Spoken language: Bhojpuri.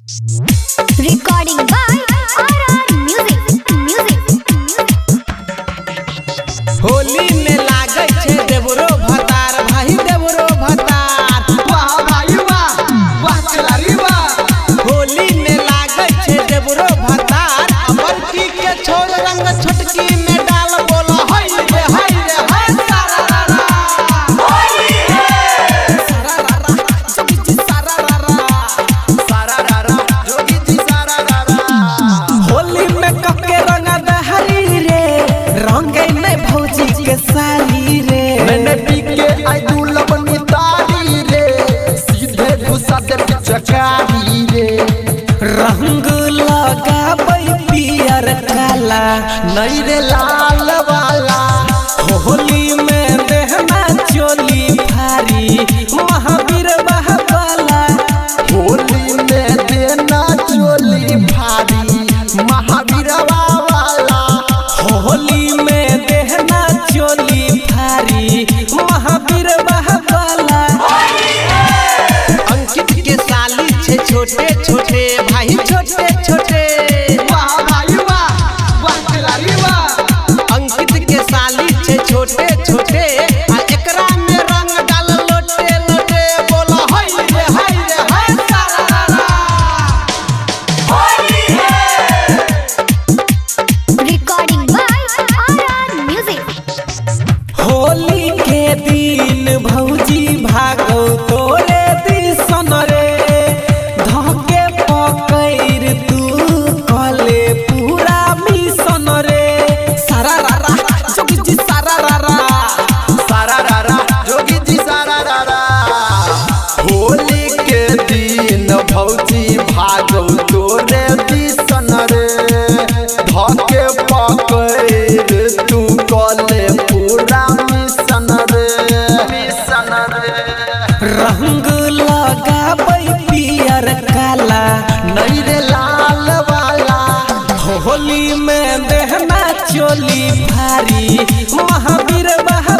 Recording by RR Music. Holi में लागै छे देवरो भतार भाई देवरो भतार वाह भाई वाह वाह खिलाड़ी वाह। होली में लागै छे देवरो भतार अमर की के छोड़ रंग छोटकी में डाल बोला हाय रे हाय सारा रा होली है सारा रा जोगी जी सारा रा जोगी जी सारा रा। होली में कके रंग दहरी रे रंगे में भौजी के साली रे मैंने पी के आई दुलबनी तारी रे सीधे घुसा दे चकारी रे। रंग लगाबै पियर काला नहीं रे लाल वाला होली में देहना चोली भारी महावीर बहवाला होली में देना चोली भारी महावीर वाला। होली में देहना चोली भारी महावीर बहवाला। अंकित के साली छे छोटे छोटे भाई छोटे छोटे वाह भाई वाह वाह खिलाड़ी वाह। अंकित के साली छे छोटे छोटे आ एकरा में रंग डाल लोटे लोटे बोला हाय रे हाय सारा रा होली है। Recording by RR Music. Holi के दिन भौजी भागो तोरे दिसन रे धके पकैर तू कले पूरा मिशन रे सारा रा जोगी जी सारा रा जोगी जी सारा रा। होली के दिन भौजी भागो तोरे दिसन रे धके पकड़ तू कले पूरा मिशन रे। रंग लगाबै पियर काला नहीं रे लाल वाला होली में देहना चोली भारी महावीर बहा